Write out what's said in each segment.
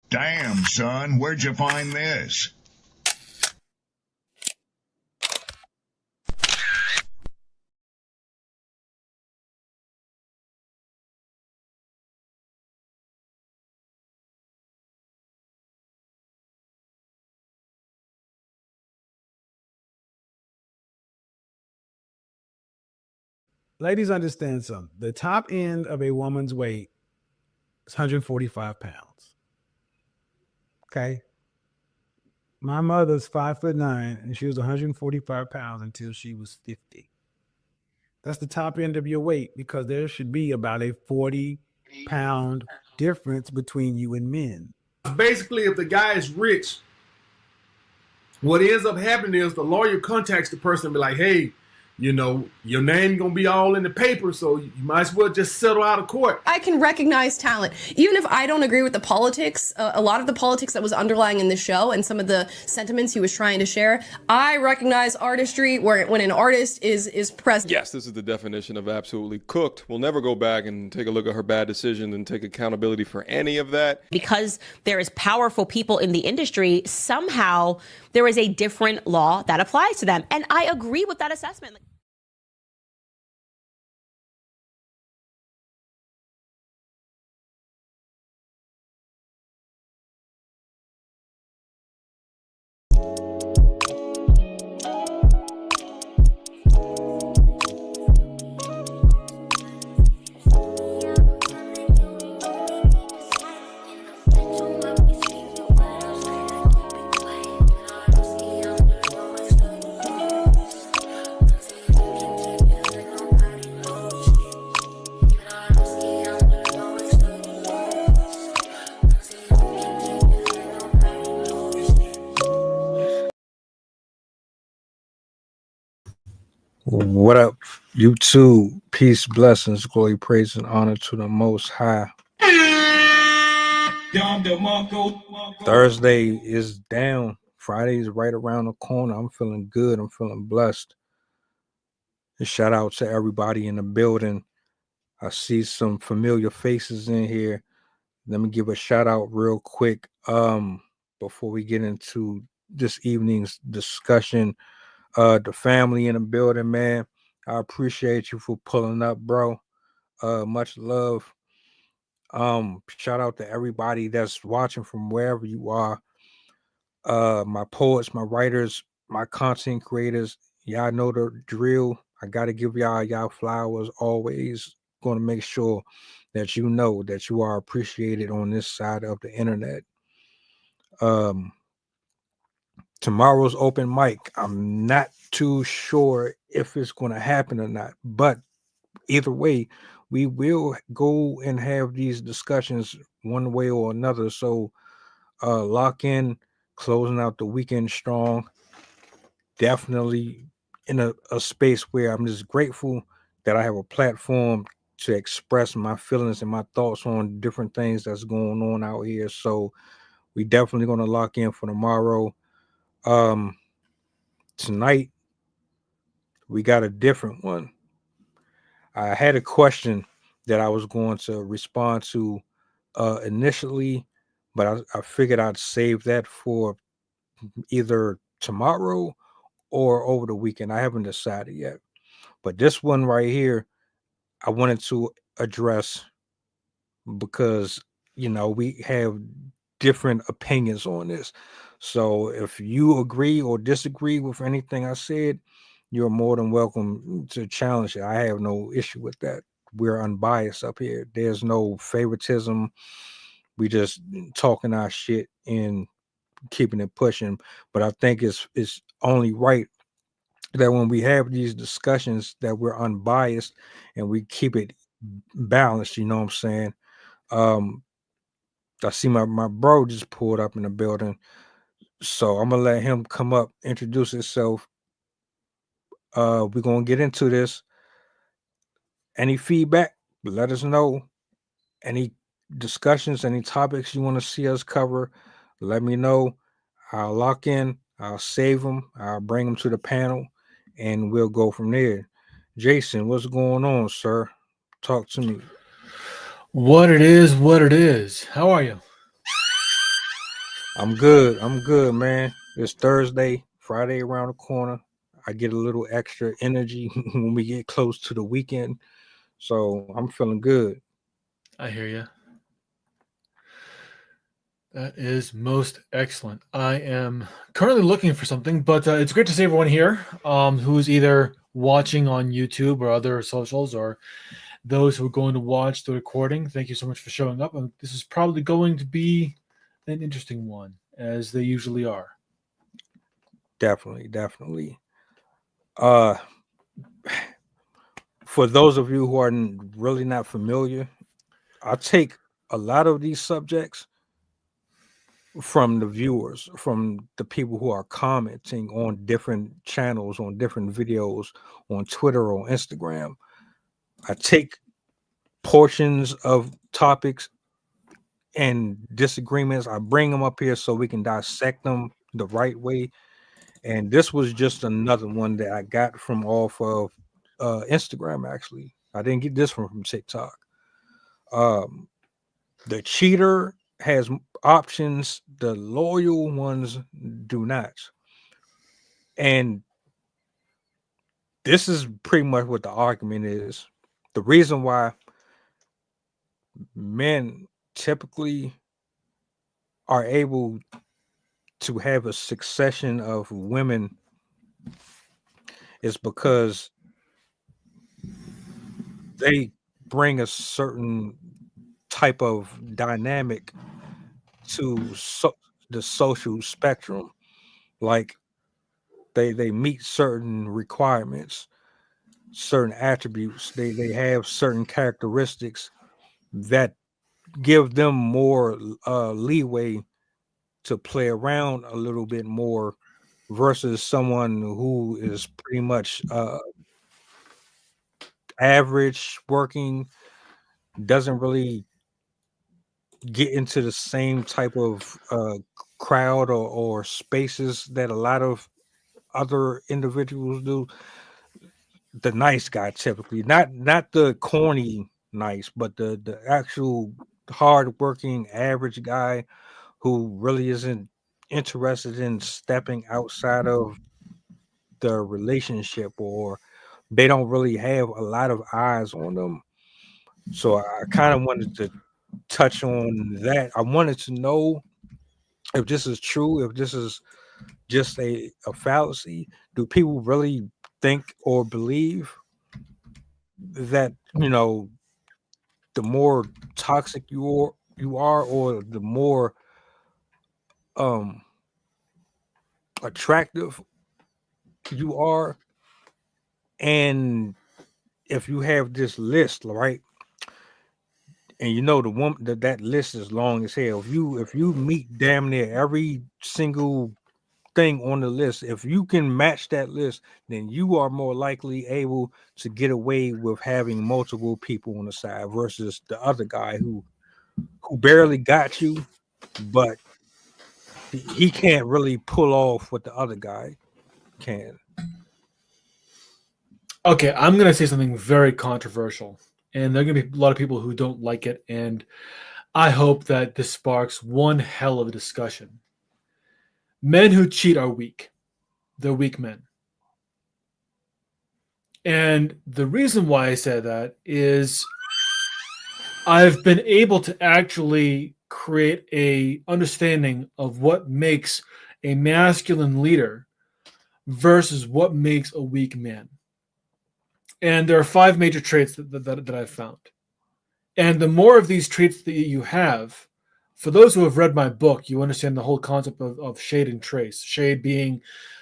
Damn, son, where'd you find this? Ladies, understand something. The top end of a woman's weight is 145 pounds. Okay. My mother's 5'9" and she was 145 pounds until she was 50. That's the top end of your weight because there should be about a 40-pound difference between you and men. Basically, if the guy is rich, what ends up happening is the lawyer contacts the person and be like, hey, you know, your name gonna be all in the paper, so you might as well just settle out of court. I can recognize talent. Even if I don't agree with the politics, a lot of the politics that was underlying in the show and some of the sentiments he was trying to share, I recognize artistry when an artist is present. Yes, this is the definition of absolutely cooked. We'll never go back and take a look at her bad decision and take accountability for any of that. Because there is powerful people in the industry, somehow there is a different law that applies to them. And I agree with that assessment. What up, YouTube? Peace, blessings, glory, praise, and honor to the Most High. Thursday is down. Friday is right around the corner. I'm feeling good. I'm feeling blessed. And shout out to everybody in the building. I see some familiar faces in here. Let me give a shout out real quick before we get into this evening's discussion. The family in the building, man. I appreciate you for pulling up, bro. Much love. Shout out to everybody that's watching from wherever you are. My poets, my writers, my content creators. Y'all know the drill. I gotta give y'all flowers. Always gonna make sure that you know that you are appreciated on this side of the internet. Tomorrow's open mic. I'm not too sure if it's going to happen or not, but either way, we will go and have these discussions one way or another. So lock in, closing out the weekend strong. Definitely in a space where I'm just grateful that I have a platform to express my feelings and my thoughts on different things that's going on out here. So we definitely going to lock in for tomorrow. Tonight we got a different one. I had a question that I was going to respond to initially, but I figured I'd save that for either tomorrow or over the weekend. I haven't decided yet, but this one right here I wanted to address because, you know, we have different opinions on this. So if you agree or disagree with anything I said, you're more than welcome to challenge it. I have no issue with that. We're unbiased up here. There's no favoritism. We just talking our shit and keeping it pushing. But I think it's only right that when we have these discussions that we're unbiased and we keep it balanced, you know what I'm saying? I see my bro just pulled up in the building. So I'm gonna let him come up, introduce himself. We're gonna get into this. Any feedback, let us know. Any discussions, any topics you want to see us cover, let me know. I'll lock in, I'll save them, I'll bring them to the panel, and we'll go from there. Jason, what's going on, sir? Talk to me. What it is. How are you? I'm good. I'm good, man. It's Thursday, Friday around the corner. I get a little extra energy when we get close to the weekend. So I'm feeling good. I hear you. That is most excellent. I am currently looking for something, but it's great to see everyone here who's either watching on YouTube or other socials, or those who are going to watch the recording. Thank you so much for showing up. This is probably going to be an interesting one, as they usually are. Definitely. For those of you who are really not familiar, I take a lot of these subjects from the viewers, from the people who are commenting on different channels, on different videos, on Twitter or Instagram. I take portions of topics and disagreements, I bring them up here so we can dissect them the right way. And this was just another one that I got from off of Instagram. Actually, I didn't get this one from TikTok. The cheater has options, the loyal ones do not. And this is pretty much what the argument is. The reason why men typically are able to have a succession of women is because they bring a certain type of dynamic to the social spectrum. Like they meet certain requirements, certain attributes. They have certain characteristics that give them more leeway to play around a little bit more versus someone who is pretty much average working, doesn't really get into the same type of crowd or spaces that a lot of other individuals do. The nice guy, typically, not the corny nice, but the actual hardworking average guy who really isn't interested in stepping outside of the relationship, or they don't really have a lot of eyes on them. So I kind of wanted to touch on that. I wanted to know if this is true, if this is just a fallacy. Do people really think or believe that, the more toxic you are, or the more attractive you are, and if you have this list, right, and the woman, that list is long as hell. If you meet damn near every single thing on the list, if you can match that list, then you are more likely able to get away with having multiple people on the side versus the other guy who barely got you, but he can't really pull off what the other guy can. Okay, I'm going to say something very controversial, and there are going to be a lot of people who don't like it, and I hope that this sparks one hell of a discussion. Men who cheat are weak. They're weak men. And the reason why I say that is I've been able to actually create a understanding of what makes a masculine leader versus what makes a weak man. And there are 5 major traits that I've found. And the more of these traits that you have, for those who have read my book, you understand the whole concept of shade and trace. Shade being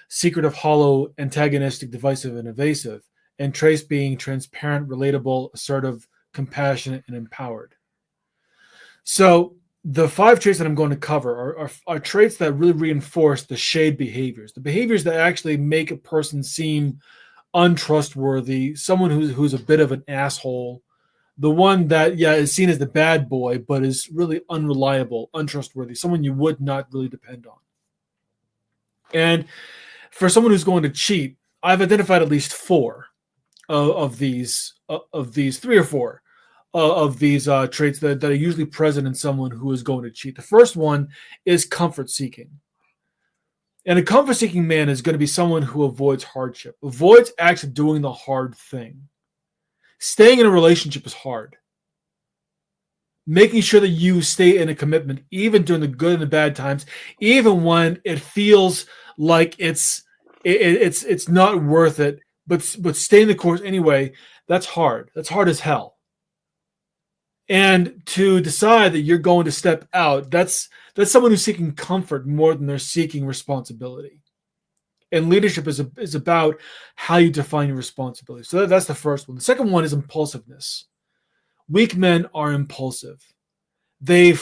secretive, hollow, antagonistic, divisive, and evasive. And trace being transparent, relatable, assertive, compassionate, and empowered. So the 5 traits that I'm going to cover are traits that really reinforce the shade behaviors, the behaviors that actually make a person seem untrustworthy, someone who's a bit of an asshole, the one that is seen as the bad boy but is really unreliable, untrustworthy, someone you would not really depend on. And for someone who's going to cheat, I've identified at least 4 of these 3 or 4 of these traits that are usually present in someone who is going to cheat. The first one is comfort seeking. And a comfort seeking man is going to be someone who avoids hardship, avoids actually doing the hard thing. Staying in a relationship is hard. Making sure that you stay in a commitment, even during the good and the bad times, even when it feels like it's not worth it, but staying the course anyway, that's hard. That's hard as hell. And to decide that you're going to step out, that's someone who's seeking comfort more than they're seeking responsibility. And leadership is about how you define your responsibility. So that's the first one. The second one is impulsiveness. Weak men are impulsive. They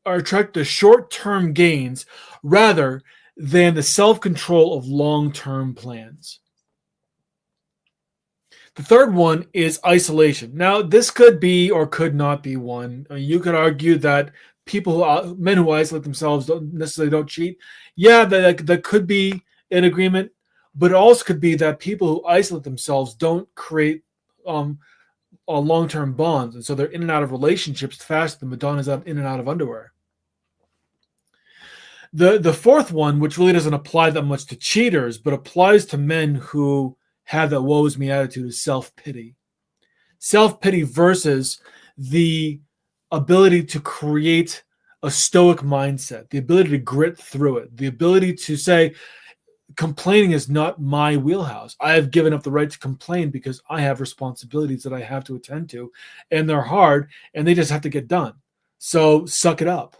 are attracted to short-term gains rather than the self-control of long-term plans. The third one is isolation. Now, this could be or could not be one. I mean, you could argue that men who isolate themselves don't cheat. Yeah, that could be an agreement, but it also could be that people who isolate themselves don't create long-term bonds, and so they're in and out of relationships faster than Madonna's in and out of underwear. The fourth one, which really doesn't apply that much to cheaters, but applies to men who have that woe is me attitude, is self-pity. Self-pity versus the ability to create a stoic mindset, the ability to grit through it, the ability to say, complaining is not my wheelhouse. I have given up the right to complain because I have responsibilities that I have to attend to, and they're hard, and they just have to get done. So suck it up.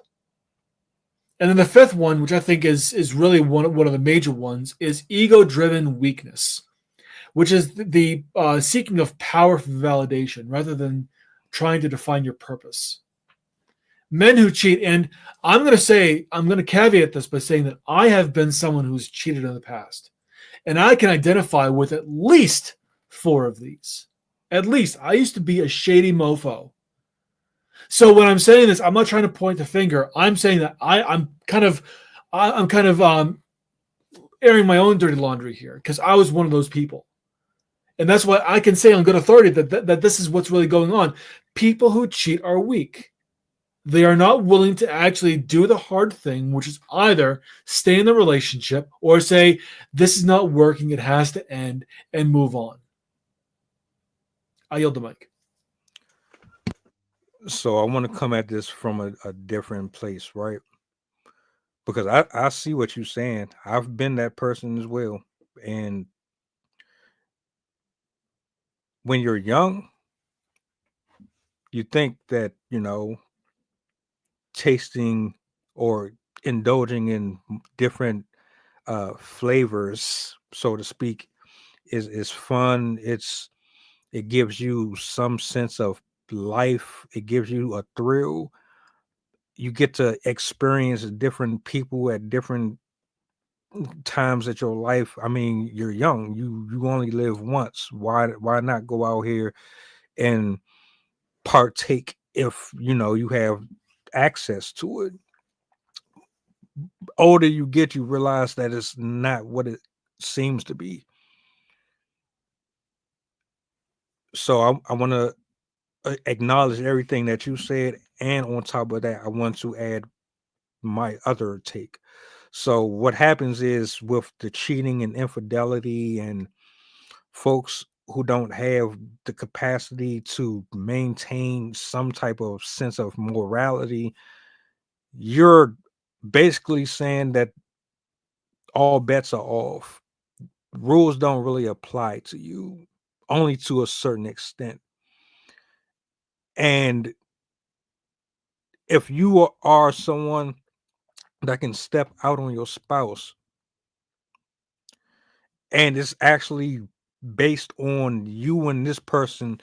And then the fifth one, which I think is really one of the major ones, is ego-driven weakness, which is the seeking of power for validation rather than trying to define your purpose. Men who cheat, and I'm going to caveat this by saying that I have been someone who's cheated in the past, and I can identify with at least 4 of these. At least. I used to be a shady mofo. So when I'm saying this, I'm not trying to point the finger. I'm saying that I'm kind of airing my own dirty laundry here because I was one of those people. And that's why I can say on good authority that this is what's really going on. People who cheat are weak. They are not willing to actually do the hard thing, which is either stay in the relationship or say, this is not working, it has to end, and move on. I yield the mic. So I want to come at this from a different place, right? Because I see what you're saying. I've been that person as well. And when you're young, you think that, tasting or indulging in different flavors, so to speak, is fun. It gives you some sense of life. It gives you a thrill. You get to experience different people at different times of your life. I mean, you're young. You only live once. Why not go out here and partake if you have access to it? Older you get, you realize that it's not what it seems to be. So I want to acknowledge everything that you said, and on top of that, I want to add my other take. So what happens is with the cheating and infidelity and folks who don't have the capacity to maintain some type of sense of morality, you're basically saying that all bets are off. Rules don't really apply to you, only to a certain extent. And if you are someone that can step out on your spouse, and it's actually based on you and this person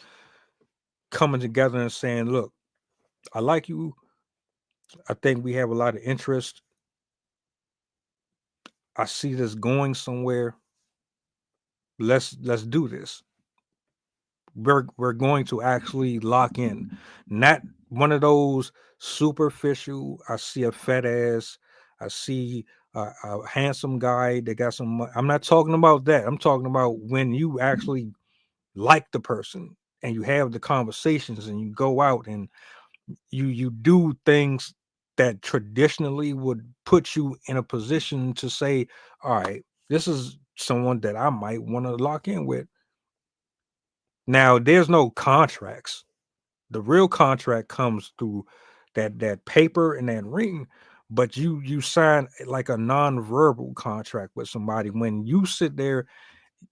coming together and saying, look, I like you. I think we have a lot of interest. I see this going somewhere. Let's do this. We're going to actually lock in. Not one of those superficial, I see a fat ass, I see a handsome guy that got some money. I'm not talking about that. I'm talking about when you actually like the person and you have the conversations and you go out and you do things that traditionally would put you in a position to say, all right, this is someone that I might want to lock in with. Now, there's no contracts. The real contract comes through that paper and that ring, but you sign like a non-verbal contract with somebody. When you sit there,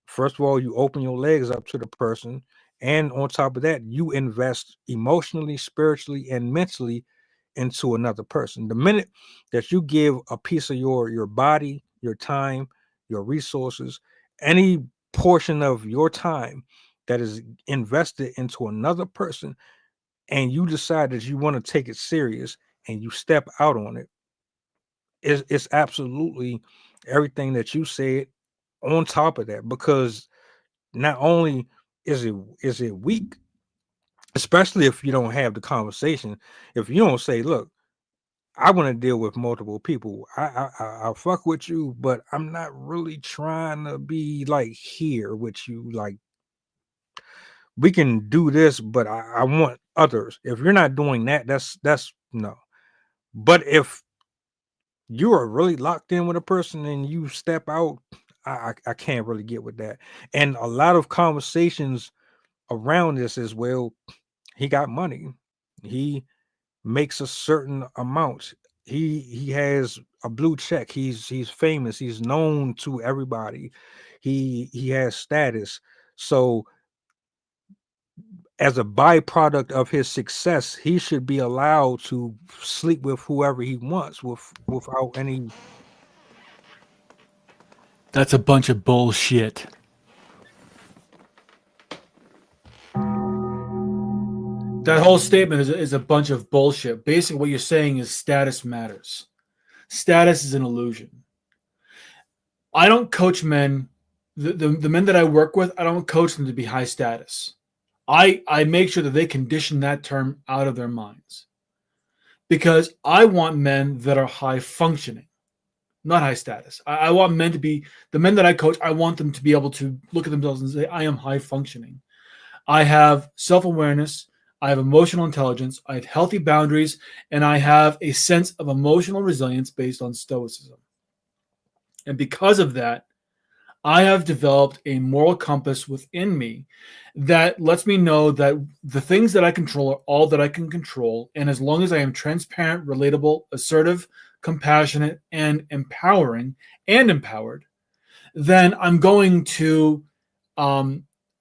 first of all, you open your legs up to the person, and on top of that, you invest emotionally, spiritually, and mentally into another person. The minute that you give a piece of your body, your time, your resources, any portion of your time that is invested into another person, and you decide that you want to take it serious and you step out on it, it's absolutely everything that you said on top of that, because not only is it weak, especially if you don't have the conversation, if you don't say, look, I want to deal with multiple people. I'll fuck with you, but I'm not really trying to be like here with you. Like, we can do this, but I want others. If you're not doing that, that's no. But if you are really locked in with a person and you step out, I can't really get with that. And a lot of conversations around this as well. He got money. He makes a certain amount. He has a blue check. He's famous. He's known to everybody. He has status. So as a byproduct of his success, he should be allowed to sleep with whoever he wants without any. That's a bunch of bullshit. That whole statement is a bunch of bullshit. Basically, what you're saying is status matters. Status is an illusion. I don't coach men. The men that I work with, I don't coach them to be high status. I make sure that they condition that term out of their minds, because I want men that are high functioning, not high status. I want men to be, the men that I coach, I want them to be able to look at themselves and say, I am high functioning. I have self-awareness. I have emotional intelligence. I have healthy boundaries, and I have a sense of emotional resilience based on stoicism. And because of that, I have developed a moral compass within me that lets me know that the things that I control are all that I can control. And as long as I am transparent, relatable, assertive, compassionate, and empowering and empowered, then I'm going to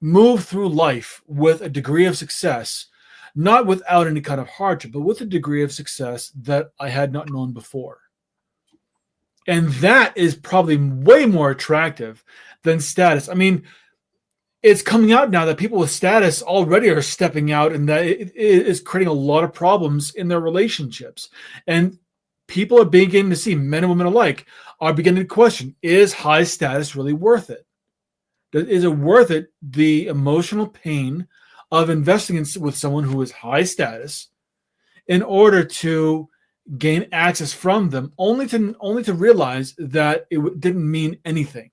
move through life with a degree of success, not without any kind of hardship, but with a degree of success that I had not known before. And that is probably way more attractive than status. I mean, it's coming out now that people with status already are stepping out, and that it is creating a lot of problems in their relationships. And people are beginning to see, men and women alike, are beginning to question, is high status really worth it? Is it worth it, the emotional pain of investing with someone who is high status in order to gain access from them, only to realize that it didn't mean anything,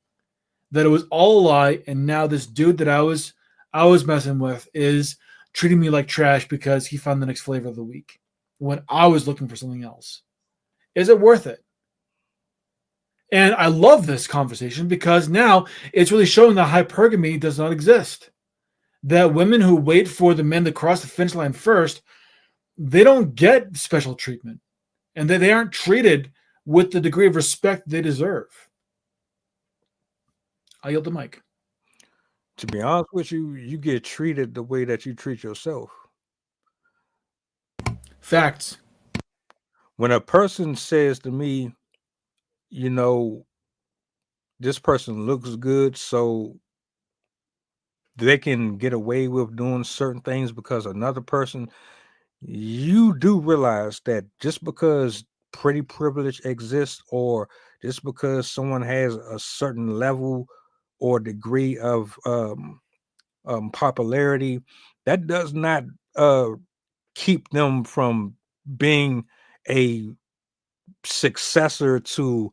that it was all a lie, and now this dude that I was messing with is treating me like trash because he found the next flavor of the week when I was looking for something else. Is it worth it? And I love this conversation because now it's really showing that hypergamy does not exist. That women who wait for the men to cross the finish line first, they don't get special treatment. And they aren't treated with the degree of respect they deserve. I yield the mic. To be honest with you, you get treated the way that you treat yourself. Facts. When a person says to me, you know, this person looks good, so they can get away with doing certain things because another person, you do realize that just because pretty privilege exists, or just because someone has a certain level or degree of popularity, that does not keep them from being a successor to,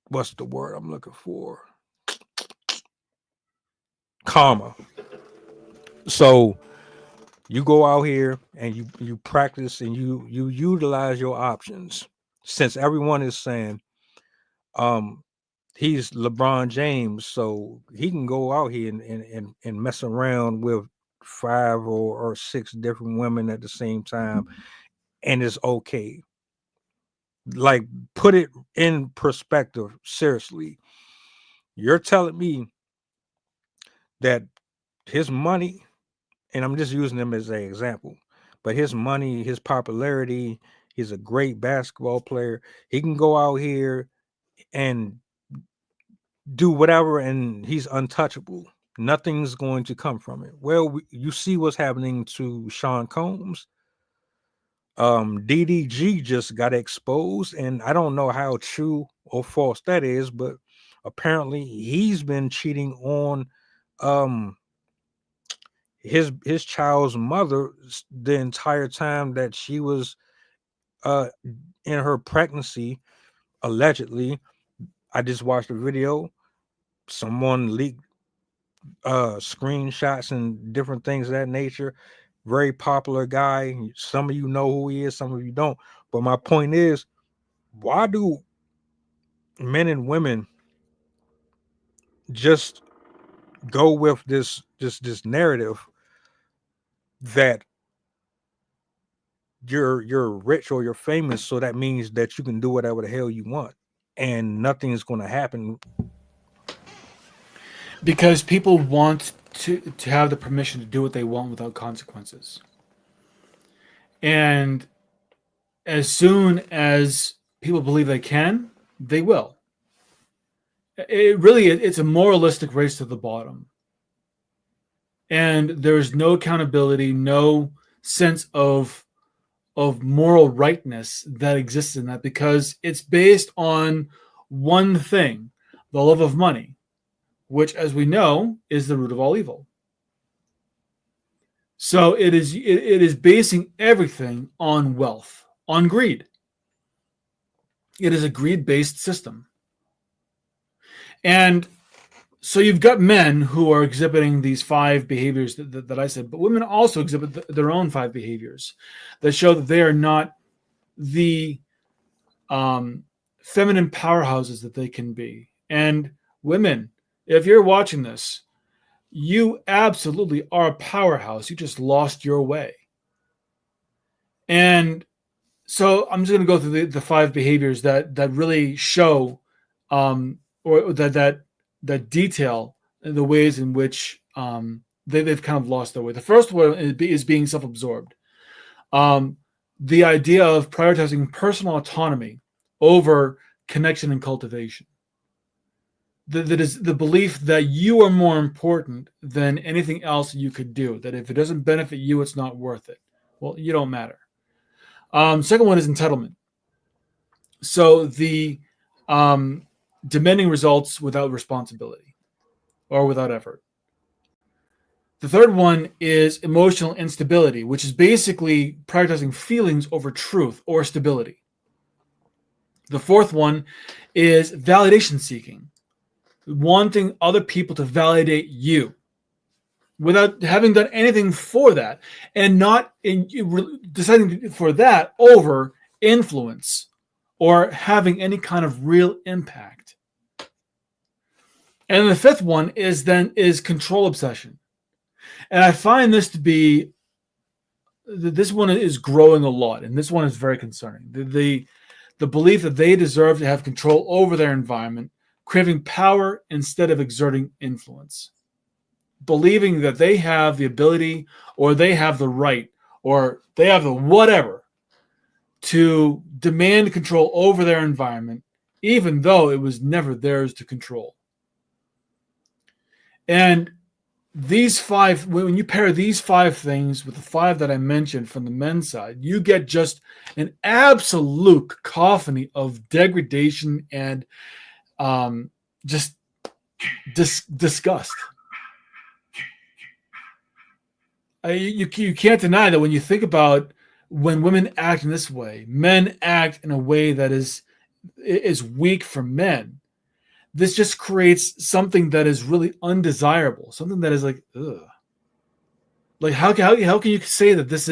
what's the word I'm looking for? karma. So you go out here and you practice and you utilize your options. Since everyone is saying he's LeBron James, so he can go out here and mess around with 5 or 6 different women at the same time, and it's okay. Like, put it in perspective. Seriously, you're telling me that his money, and I'm just using him as an example, but his money, his popularity, he's a great basketball player. He can go out here and do whatever, and he's untouchable. Nothing's going to come from it. Well, you see what's happening to Sean Combs. DDG just got exposed, and I don't know how true or false that is, but apparently he's been cheating on his child's mother the entire time that she was in her pregnancy, allegedly. I just watched a video. Someone leaked screenshots and different things of that nature. Very popular guy. Some of you know who he is, some of you don't. But my point is, why do men and women just go with this narrative that you're rich or you're famous, so that means that you can do whatever the hell you want and nothing is going to happen? Because people want to have the permission to do what they want without consequences. And as soon as people believe they can, they will. It's a moralistic race to the bottom. And there's no accountability, no sense of moral rightness that exists in that, because it's based on one thing, the love of money, which, as we know, is the root of all evil. So it is basing everything on wealth, on greed. It is a greed-based system. And so you've got men who are exhibiting these 5 behaviors that I said, but women also exhibit their own 5 behaviors that show that they are not the feminine powerhouses that they can be. And women, if you're watching this, you absolutely are a powerhouse. You just lost your way. And so I'm just going to go through the 5 behaviors that really show or that detail the ways in which they've kind of lost their way. The first one is being self-absorbed. The idea of prioritizing personal autonomy over connection and cultivation. That is the belief that you are more important than anything else you could do. That if it doesn't benefit you, it's not worth it. Well, you don't matter. Second one is entitlement. So the demanding results without responsibility or without effort. The third one is emotional instability, which is basically prioritizing feelings over truth or stability. The fourth one is validation seeking, wanting other people to validate you without having done anything for that, and not deciding for that over influence or having any kind of real impact. And the fifth one is control obsession. And I find this one is growing a lot, and this one is very concerning. The belief that they deserve to have control over their environment, craving power instead of exerting influence, believing that they have the ability or they have the right or they have the whatever to demand control over their environment, even though it was never theirs to control. And these 5, when you pair these 5 things with the 5 that I mentioned from the men's side, you get just an absolute cacophony of degradation and just disgust. You can't deny that when you think about when women act in this way, men act in a way that is weak for men. this just creates something that is really undesirable, something that is like, ugh. Like how can you say that this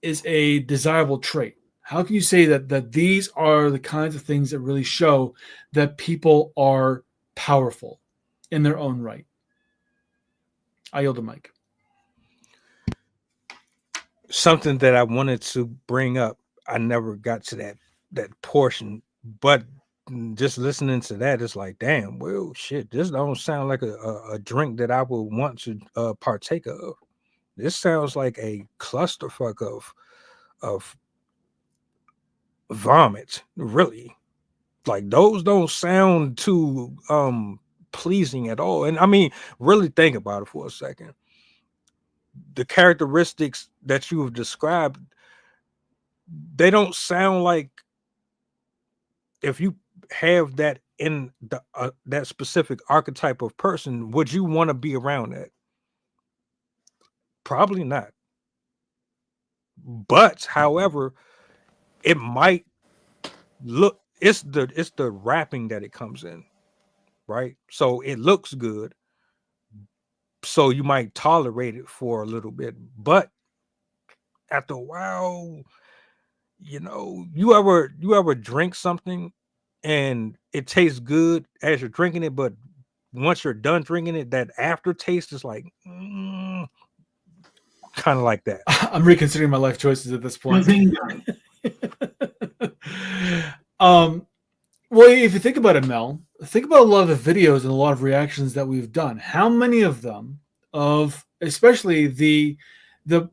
is a desirable trait? How can you say that these are the kinds of things that really show that people are powerful in their own right? I yield the mic. Something that I wanted to bring up, I never got to that portion, but just listening to that, it's like, damn, well, shit, this don't sound like a drink that I would want to partake of. This sounds like a clusterfuck of vomit, really. Like those don't sound too pleasing at all. And I mean, really think about it for a second. The characteristics that you have described, they don't sound like, if you have that in the that specific archetype of person, would you want to be around that? Probably not. But however, it might look, it's the wrapping that it comes in, right? So it looks good, so you might tolerate it for a little bit, but after a while, you know, you ever drink something and it tastes good as you're drinking it, but once you're done drinking it, that aftertaste is like kind of like that. I'm reconsidering my life choices at this point. Well, if you think about it, Mel, think about a lot of the videos and a lot of reactions that we've done. How many of them, especially the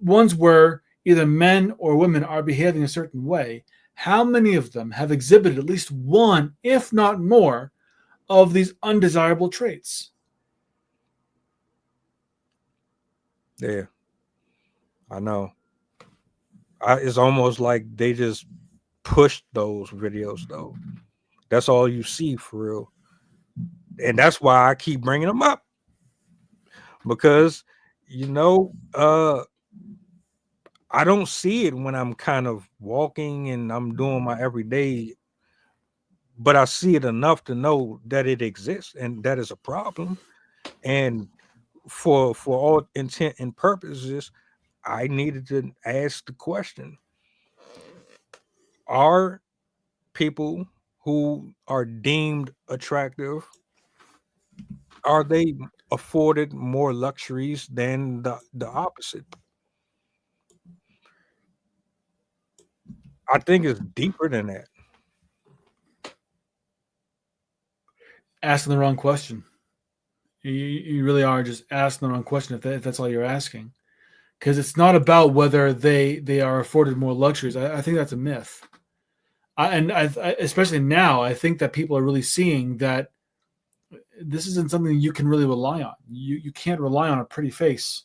ones where either men or women are behaving a certain way, how many of them have exhibited at least one, if not more, of these undesirable traits? Yeah, I know. It's almost like they just pushed those videos, though. That's all you see for real. And that's why I keep bringing them up. Because, you know, I don't see it when I'm kind of walking and I'm doing my everyday, but I see it enough to know that it exists and that is a problem. And for all intent and purposes, I needed to ask the question: are people who are deemed attractive, are they afforded more luxuries than the opposite? I think it's deeper than that. Asking the wrong question. You really are just asking the wrong question if that's all you're asking. Because it's not about whether they are afforded more luxuries. I think that's a myth. Especially now, I think that people are really seeing that this isn't something you can really rely on. You can't rely on a pretty face.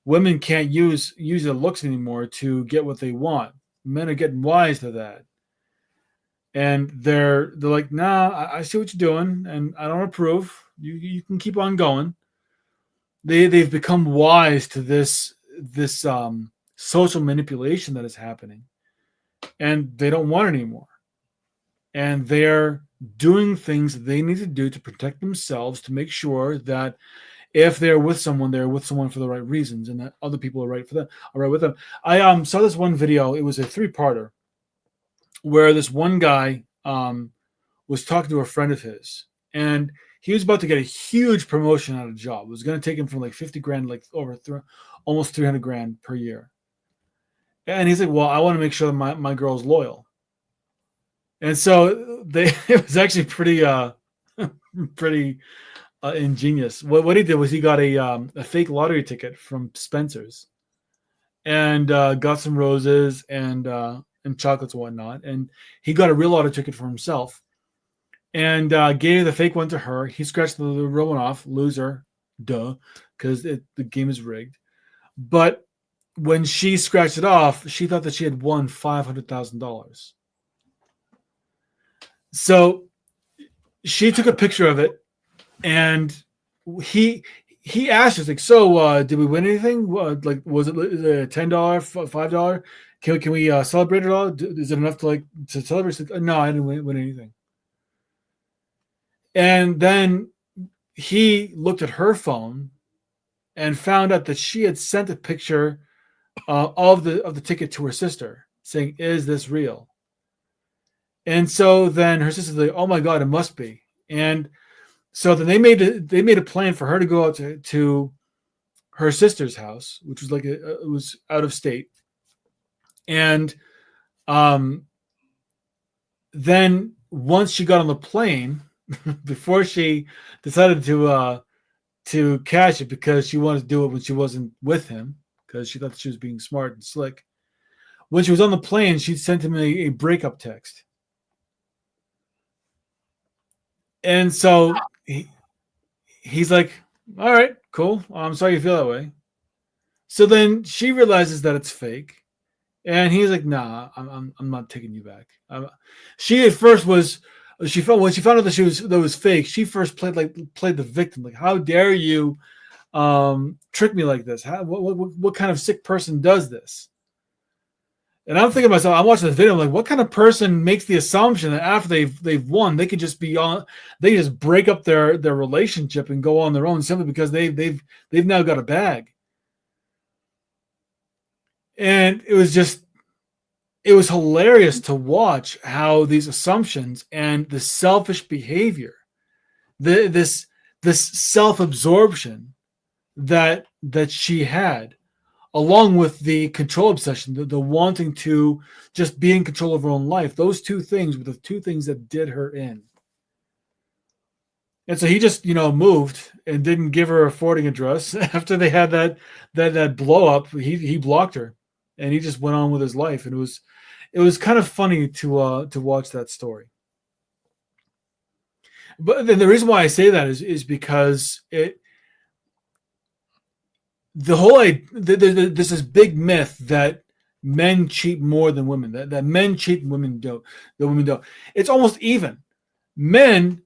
Women can't use their looks anymore to get what they want. Men are getting wise to that. And they're like, nah, I see what you're doing, and I don't approve. You can keep on going. They've become wise to this social manipulation that is happening, and they don't want it anymore. And they're doing things that they need to do to protect themselves, to make sure that if they're with someone for the right reasons, and that other people are right with them. I saw this one video. It was a 3-parter where this one guy was talking to a friend of his, and he was about to get a huge promotion out of a job. It was going to take him from like 50 grand, like over almost 300 grand per year. And he's like, well, I want to make sure that my girl's loyal. And so it was actually pretty ingenious. What he did was he got a fake lottery ticket from Spencer's, and got some roses and chocolates and whatnot. And he got a real lottery ticket for himself, and gave the fake one to her. He scratched the real one off. Loser, duh, because the game is rigged. But when she scratched it off, she thought that she had won $500,000. So she took a picture of it, and he asked us, like, so did we win anything? Like, was it $10, $5? Can we celebrate it all? Is it enough to celebrate? Like, no, I didn't win anything. And then he looked at her phone and found out that she had sent a picture of the ticket to her sister, saying, "Is this real?" And so then her sister's like, "Oh my God, it must be." And so then they made a plan for her to go out to her sister's house, which was it was out of state. And then once she got on the plane, before she decided to cash it, because she wanted to do it when she wasn't with him, because she thought she was being smart and slick. When she was on the plane, she sent him a breakup text. And so he's like, "All right, cool. I'm sorry you feel that way." So then she realizes that it's fake. And he's like, "Nah, I'm not taking you back." She at first was, when she found out that was fake, she first played the victim. Like, how dare you trick me like this? What kind of sick person does this? And I'm thinking to myself, I'm watching this video, I'm like, what kind of person makes the assumption that after they've won, they can just they just break up their relationship and go on their own simply because they've now got a bag? And it was hilarious to watch how these assumptions and the selfish behavior, this self-absorption that she had, along with the control obsession, the wanting to just be in control of her own life, those two things were the two things that did her in. And so he just, moved and didn't give her a forwarding address. After they had that blow up, he blocked her, and he just went on with his life. And it was kind of funny to watch that story. But the reason why I say that is because there's this big myth that men cheat more than women, that men cheat and women don't. The women don't. It's almost even. Men,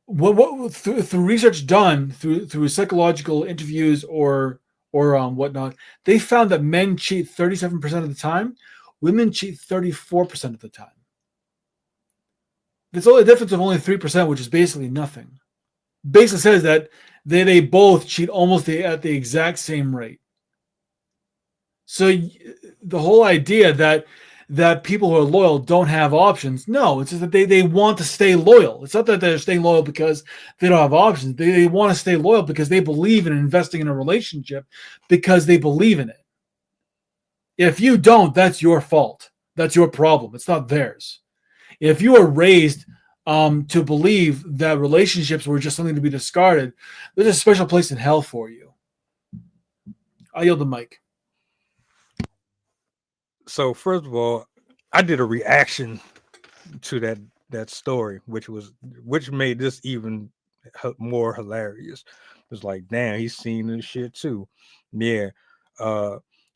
what through research done through psychological interviews or whatnot, they found that men cheat 37% of the time, women cheat 34% of the time. There's only a difference of only 3%, which is basically nothing. Basically says that they both cheat almost at the exact same rate. So the whole idea that people who are loyal don't have options, no, it's just that they want to stay loyal. It's not that they're staying loyal because they don't have options. They want to stay loyal because they believe in investing in a relationship, because they believe in it. If you don't, that's your fault. That's your problem. It's not theirs. If you are raised to believe that relationships were just something to be discarded, there's a special place in hell for you. I yield the mic. So first of all, I did a reaction to that story, which made this even more hilarious. It was like, damn, he's seen this shit too. Yeah.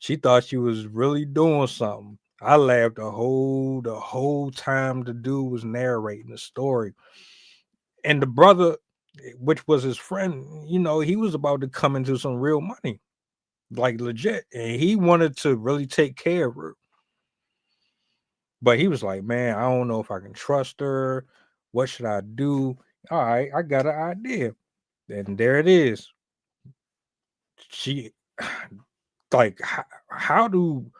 She thought she was really doing something. I laughed the whole time the dude was narrating the story. And the brother, which was his friend, he was about to come into some real money, like legit. And he wanted to really take care of her. But he was like, man, I don't know if I can trust her. What should I do? All right, I got an idea. And there it is. She, like, how do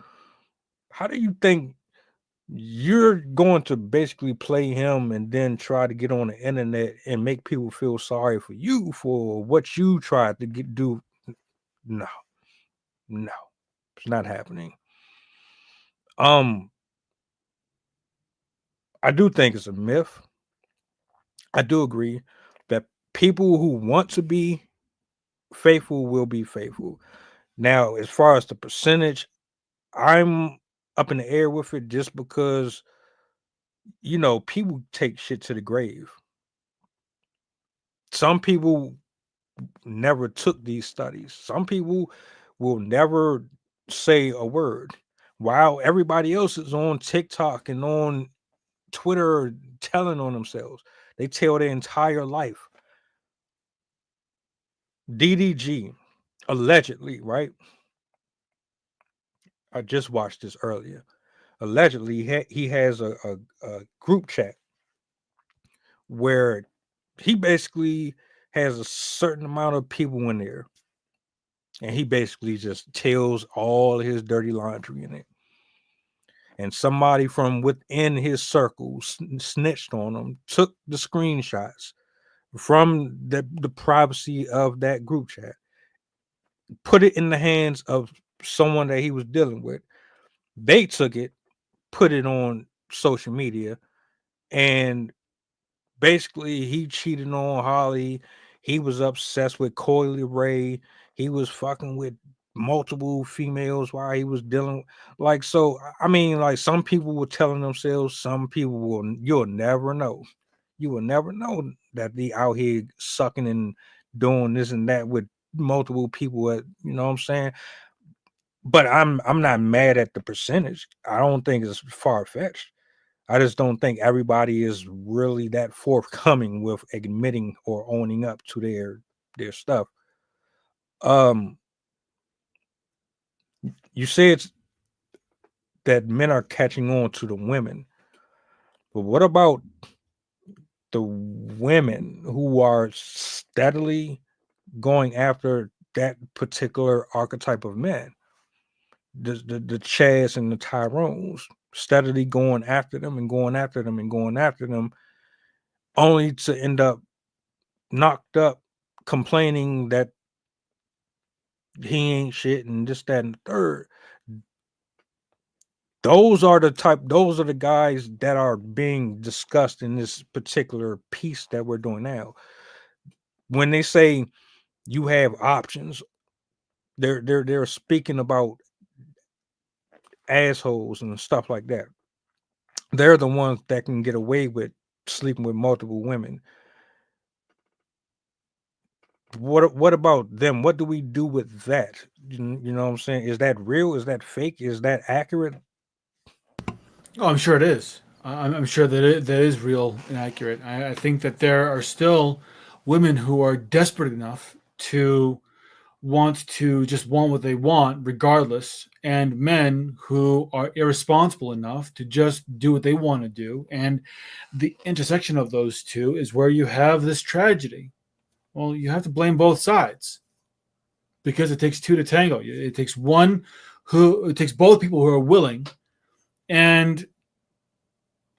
you think you're going to basically play him and then try to get on the internet and make people feel sorry for you for what you tried to do? No, it's not happening. I do think it's a myth. I do agree that people who want to be faithful will be faithful. Now, as far as the percentage, I'm up in the air with it just because, people take shit to the grave. Some people never took these studies. Some people will never say a word, while everybody else is on TikTok and on Twitter telling on themselves. They tell their entire life. DDG, allegedly, right? I just watched this earlier. Allegedly, he has a group chat where he basically has a certain amount of people in there, and he basically just tells all his dirty laundry in it. And somebody from within his circle snitched on him, took the screenshots from the privacy of that group chat, put it in the hands of someone that he was dealing with. They took it, put it on social media, and basically he cheated on Holly. He was obsessed with Coily Ray. He was fucking with multiple females while he was dealing. Like, so I mean, like, some people were telling themselves, some people will, you'll never know. You will never know that they out here sucking and doing this and that with multiple people at, you know what I'm saying? But I'm not mad at the percentage. I don't think it's far-fetched. I just don't think everybody is really that forthcoming with admitting or owning up to their stuff. You said that men are catching on to the women, but what about the women who are steadily going after that particular archetype of man? The Chads and the Tyrones, steadily going after them and going after them and going after them, only to end up knocked up, complaining that he ain't shit and this, that, and the third. Those are the guys that are being discussed in this particular piece that we're doing now. When they say you have options, they're speaking about assholes and stuff like that. They're the ones that can get away with sleeping with multiple women. What about them? What do we do with that? You know what I'm saying? Is that real? Is that fake? Is that accurate? Oh, I'm sure it is. I'm sure that that is real and accurate. I think that there are still women who are desperate enough to just want what they want regardless, and men who are irresponsible enough to just do what they want to do. And the intersection of those two is where you have this tragedy. Well, you have to blame both sides, because it takes two to tango. It takes both people who are willing, and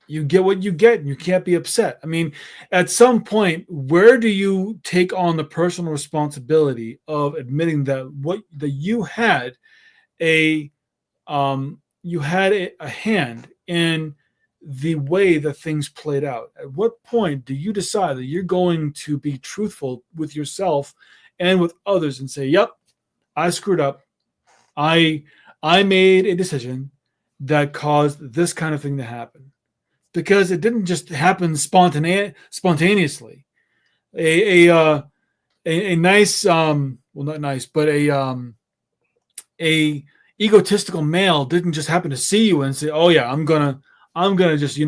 you get what you get, and you can't be upset. I mean, at some point, where do you take on the personal responsibility of admitting that you had a hand in the way that things played out? At what point do you decide that you're going to be truthful with yourself and with others and say, "Yep, I screwed up. I made a decision that caused this kind of thing to happen"? Because it didn't just happen spontaneously. A nice, well, not nice, but a egotistical male didn't just happen to see you and say, "Oh yeah, I'm gonna just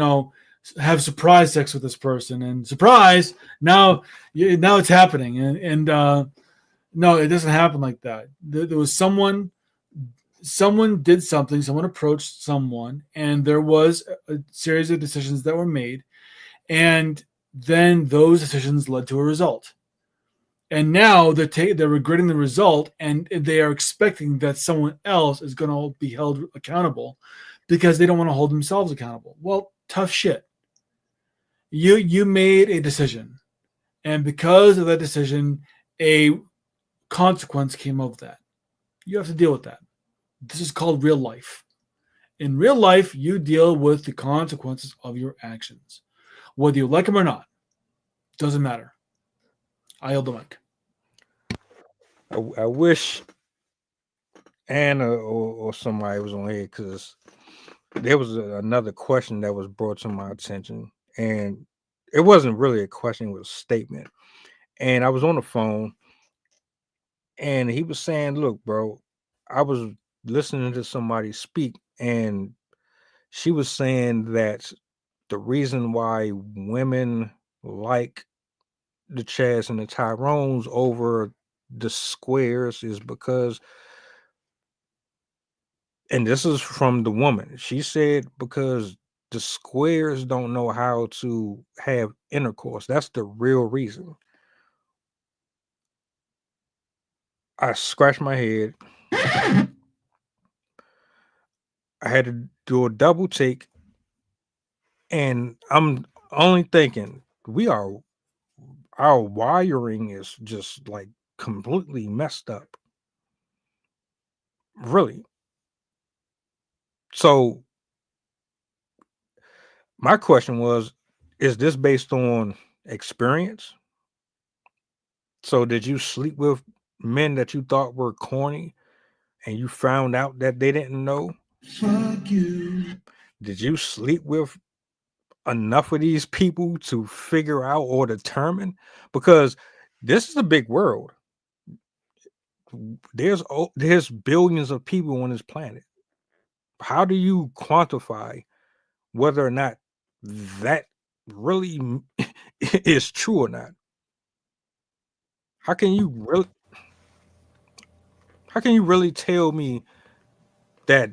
have surprise sex with this person," and surprise, now it's happening. And no, it doesn't happen like that. There was someone did something, someone approached someone, and there was a series of decisions that were made, and then those decisions led to a result. And now they're regretting the result, and they are expecting that someone else is going to be held accountable because they don't want to hold themselves accountable. Well, tough shit. You made a decision, and because of that decision, a consequence came of that. You have to deal with that. This is called real life. In real life, you deal with the consequences of your actions. Whether you like them or not, doesn't matter. I yield the mic. I wish Anna or somebody was on here, because there was another question that was brought to my attention, and it wasn't really a question, it was a statement. And I was on the phone, and he was saying, "Look, bro, I was listening to somebody speak, and she was saying that the reason why women like the Chads and the Tyrones over the squares is because," and this is from the woman, she said, "because the squares don't know how to have intercourse. That's the real reason. I scratched my head. I had to do a double take, and I'm only thinking our wiring is just like completely messed up. Really. So my question was, is this based on experience? So did you sleep with men that you thought were corny and you found out that they didn't know? Fuck you. Did you sleep with enough of these people to figure out or determine? Because this is a big world. There's billions of people on this planet. How do you quantify whether or not that really is true or not? How can you really tell me that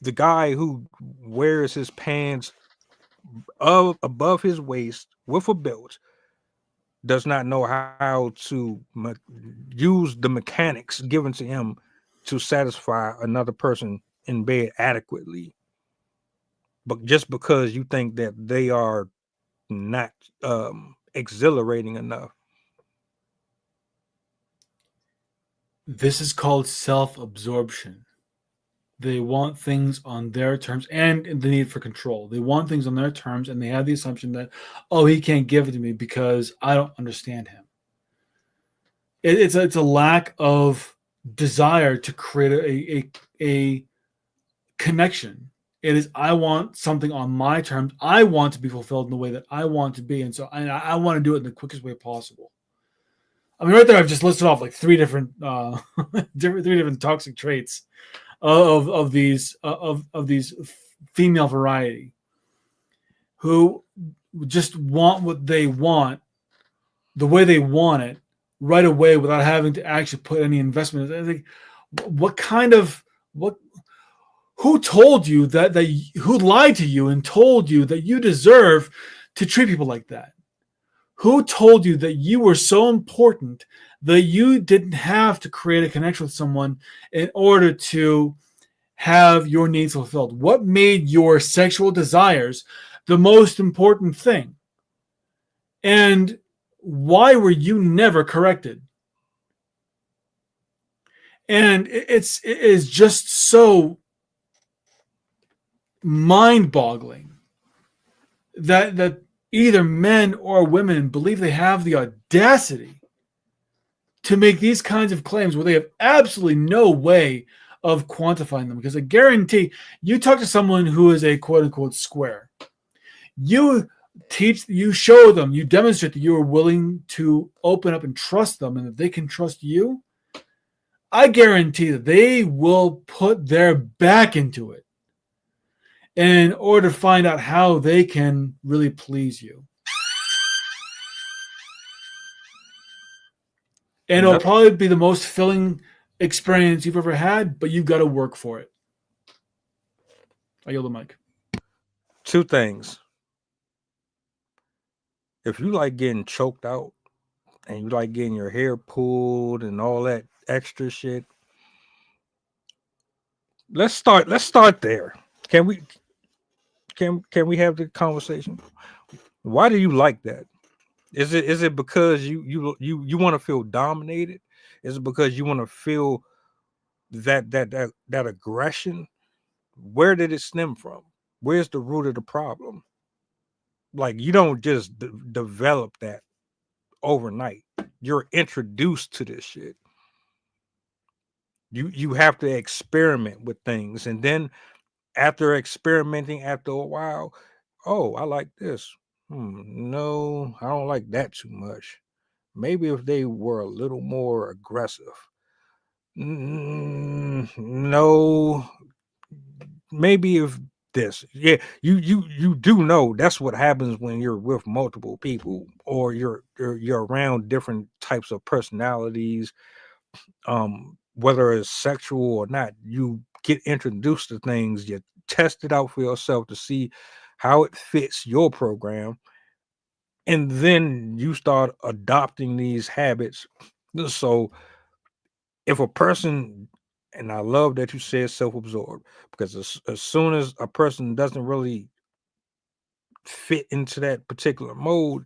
the guy who wears his pants above his waist with a belt does not know how to use the mechanics given to him to satisfy another person in bed adequately, but just because you think that they are not exhilarating enough? This is called self-absorption. They want things on their terms, and the need for control. They want things on their terms, and they have the assumption that, oh, he can't give it to me because I don't understand him. It's a lack of desire to create a connection. It is, I want something on my terms. I want to be fulfilled in the way that I want to be, and so I want to do it in the quickest way possible. I mean, right there, I've just listed off like three different toxic traits of these female variety who just want what they want the way they want it right away without having to actually put any investment. I think, who told you that who lied to you and told you that you deserve to treat people like that? Who told you that you were so important that you didn't have to create a connection with someone in order to have your needs fulfilled? What made your sexual desires the most important thing? And why were you never corrected? And it is just so mind-boggling that either men or women believe they have the audacity to make these kinds of claims where they have absolutely no way of quantifying them. Because I guarantee, you talk to someone who is a quote-unquote square, you show them, you demonstrate that you are willing to open up and trust them and that they can trust you, I guarantee that they will put their back into it in order to find out how they can really please you. And it'll probably be the most filling experience you've ever had, but you've got to work for it. I yield the mic. Two things. If you like getting choked out and you like getting your hair pulled and all that extra shit, let's start there. Can we have the conversation? Why do you like that? Is it because you want to feel dominated? Is it because you want to feel that aggression? Where did it stem from? Where's the root of the problem? Like, you don't just develop that overnight. You're introduced to this shit. You have to experiment with things, and then after experimenting, after a while, oh, I like this. No, I don't like that too much. Maybe if they were a little more aggressive. No, maybe if this. Yeah, you do know that's what happens when you're with multiple people or you're around different types of personalities. Whether it's sexual or not, you get introduced to things, you test it out for yourself to see how it fits your program, and then you start adopting these habits. So if a person, and I love that you said self-absorbed, because as soon as a person doesn't really fit into that particular mode,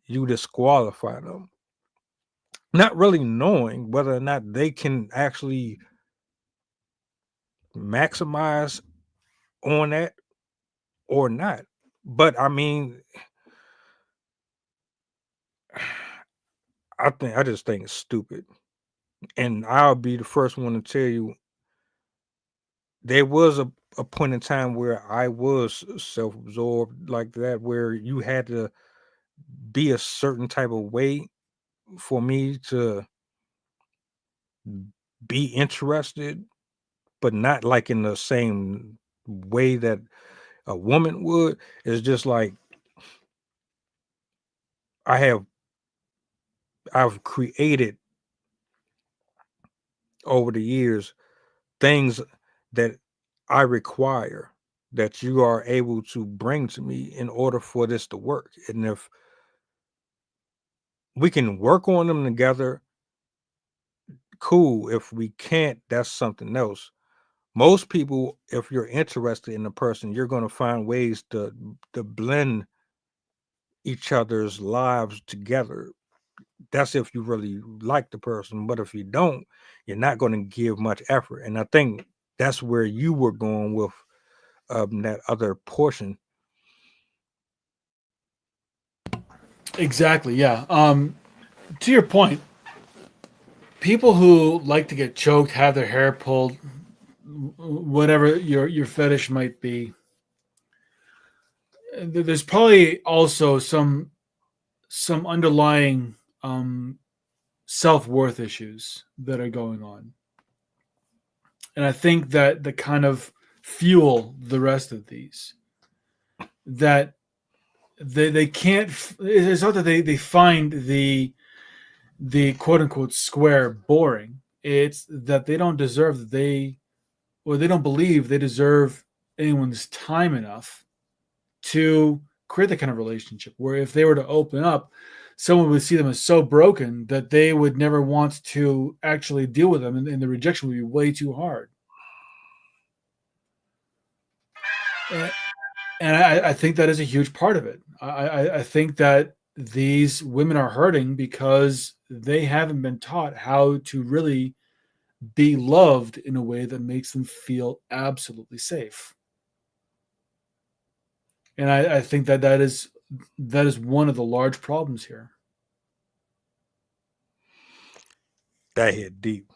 you disqualify them, not really knowing whether or not they can actually maximize on that or not. But I mean, I just think it's stupid. And I'll be the first one to tell you, there was a point in time where I was self-absorbed like that, where you had to be a certain type of way for me to be interested, but not like in the same way that a woman would. It's just like I've created over the years things that I require that you are able to bring to me in order for this to work. And if we can work on them together, cool. If we can't, that's something else. Most people, if you're interested in a person, you're going to find ways to blend each other's lives together. That's if you really like the person. But if you don't, you're not going to give much effort. And I think that's where you were going with that other portion. Exactly. Yeah. To your point, people who like to get choked, have their hair pulled, whatever your fetish might be, there's probably also some underlying self-worth issues that are going on, and I think that the kind of fuel the rest of these, that they can't, it's not that they find the quote unquote square boring. It's that they don't deserve that they don't believe they deserve anyone's time enough to create that kind of relationship, where if they were to open up, someone would see them as so broken that they would never want to actually deal with them, and the rejection would be way too hard. And I think that is a huge part of it. I think that these women are hurting because they haven't been taught how to really be loved in a way that makes them feel absolutely safe. And I think that is one of the large problems here. That hit deep.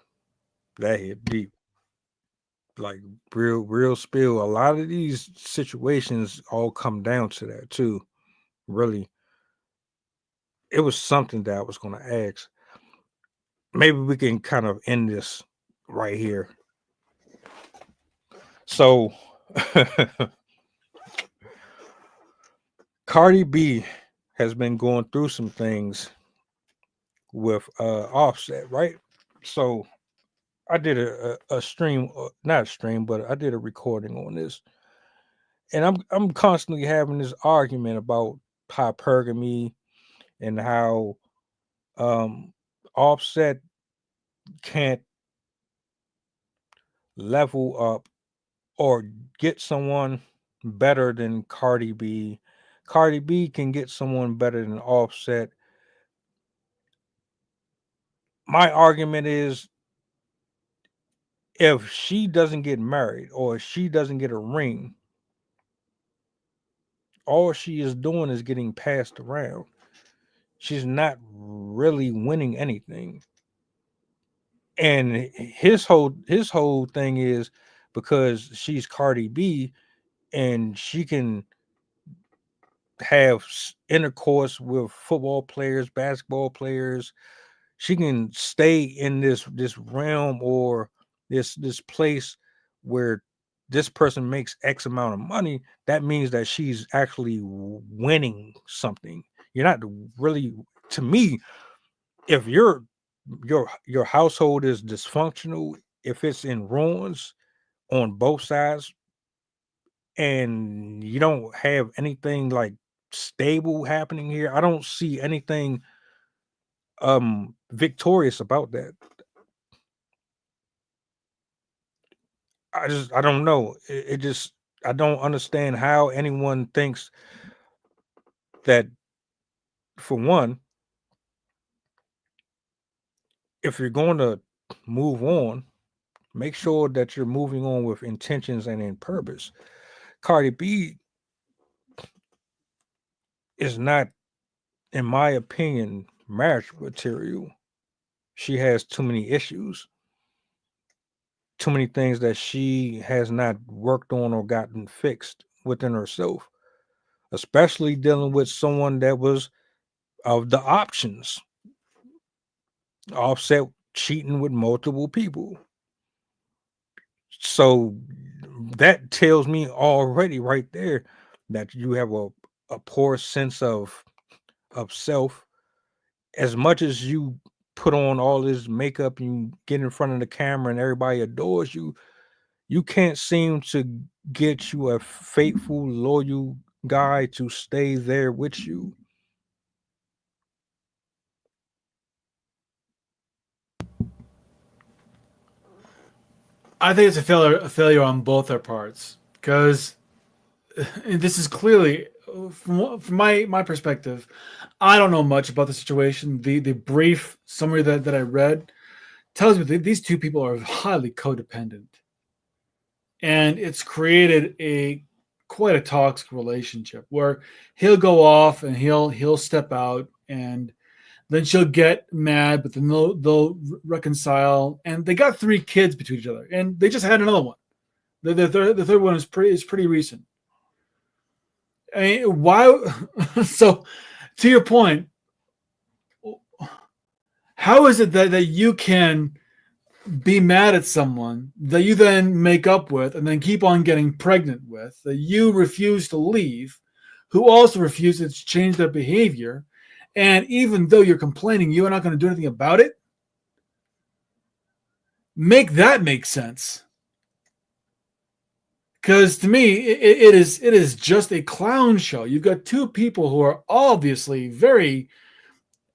Like real spill. A lot of these situations all come down to that too. Really, it was something that I was going to ask. Maybe we can kind of end this right here. So, Cardi B has been going through some things with Offset, right? So, I did a stream, not a stream, but I did a recording on this, and I'm constantly having this argument about hypergamy and how Offset can't level up or get someone better than Cardi B. Cardi B can get someone better than Offset. My argument is, if she doesn't get married or she doesn't get a ring, all she is doing is getting passed around. She's not really winning anything. And his whole thing is because she's Cardi B and she can have intercourse with football players, basketball players. She can stay in this realm or this place where this person makes X amount of money. That means that she's actually winning something. You're not really, to me, if your household is dysfunctional, if it's in ruins, on both sides, and you don't have anything like stable happening here. I don't see anything victorious about that. I don't know. It just I don't understand how anyone thinks that, for one, if you're going to move on, make sure that you're moving on with intentions and in purpose. Cardi B is not, in my opinion, marriage material. She has too many issues, too many things that she has not worked on or gotten fixed within herself, especially dealing with someone that was of the options. Offset cheating with multiple people. So that tells me already right there that you have a poor sense of self. As much as you put on all this makeup and get in front of the camera and everybody adores you, you can't seem to get you a faithful, loyal guy to stay there with you. I think it's a failure on both their parts, because this is clearly, from my perspective, I don't know much about the situation. The brief summary that I read tells me that these two people are highly codependent, and it's created quite a toxic relationship where he'll go off and he'll step out, and then she'll get mad, but then they'll reconcile, and they got 3 kids between each other, and they just had another one. The third one is pretty recent. I mean, why? So, to your point, how is it that you can be mad at someone that you then make up with and then keep on getting pregnant with, that you refuse to leave, who also refuses to change their behavior, and even though you're complaining, you are not going to do anything about it? Make that make sense. Because to me, it is just a clown show. You've got 2 people who are obviously very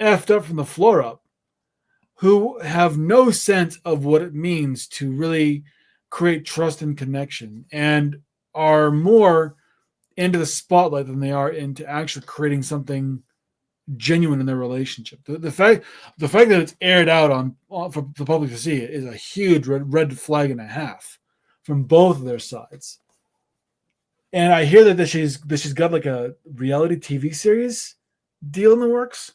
effed up from the floor up, who have no sense of what it means to really create trust and connection, and are more into the spotlight than they are into actually creating something genuine in their relationship. The fact that it's aired out for the public to see it is a huge red flag and a half from both of their sides. And I hear that she's got like a reality TV series deal in the works,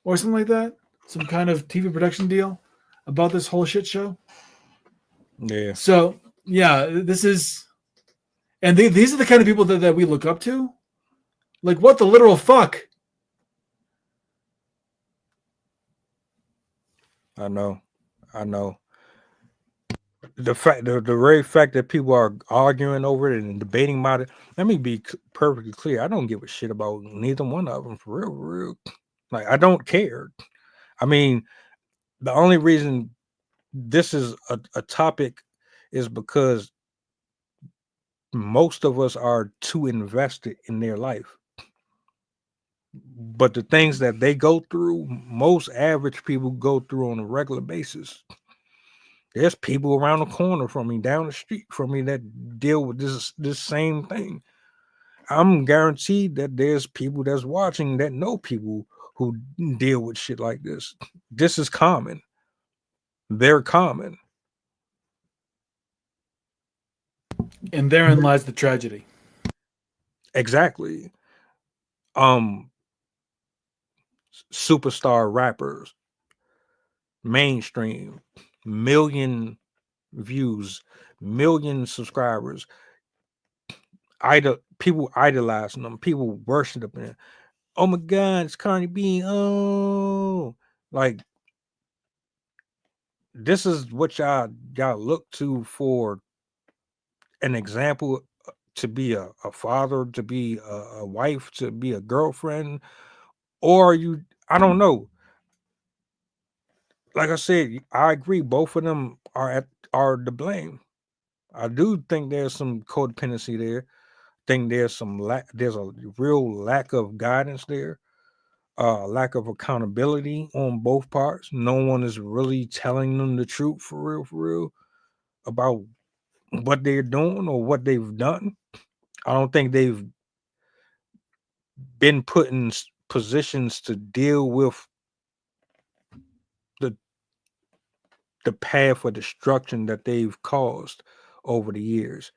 or something like that. Some kind of TV production deal about this whole shit show. Yeah. So yeah, this is, and these are the kind of people that we look up to. Like, what the literal fuck? I know. The very fact that people are arguing over it and debating about it. Let me be perfectly clear. I don't give a shit about neither one of them, for real. Like, I don't care. I mean, the only reason this is a topic is because most of us are too invested in their life. But the things that they go through, most average people go through on a regular basis. There's people around the corner from me, down the street from me, that deal with this same thing. I'm guaranteed that there's people that's watching that know people who deal with shit like this. This is common. They're common. And therein lies the tragedy. Exactly. Superstar rappers, mainstream, million views, million subscribers. People idolizing them, people worshiping them. Oh my God, it's Cardi B. Oh, like, this is what y'all look to for an example, to be a father, to be a wife, to be a girlfriend, or I don't know. Like I said, I agree. Both of them are to blame. I do think there's some codependency there. Think there's there's a real lack of guidance there, lack of accountability on both parts. No one is really telling them the truth for real about what they're doing or what they've done. I don't think they've been put in positions to deal with the path of destruction that they've caused over the years.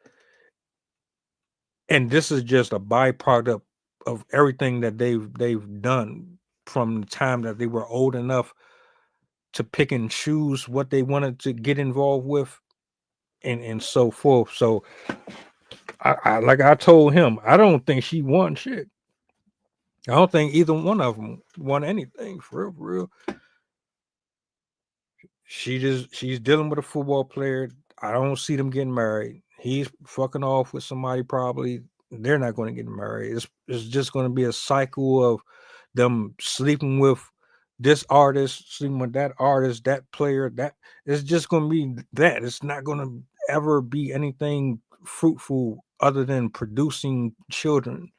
And this is just a byproduct of everything that they've done from the time that they were old enough to pick and choose what they wanted to get involved with, and so forth. So I like I told him, I don't think she won shit. I don't think either one of them won anything for real. She's dealing with a football player. I don't see them getting married. He's fucking off with somebody probably. They're not going to get married. It's just going to be a cycle of them sleeping with this artist, sleeping with that artist, that player. That it's just going to be that. It's not going to ever be anything fruitful other than producing children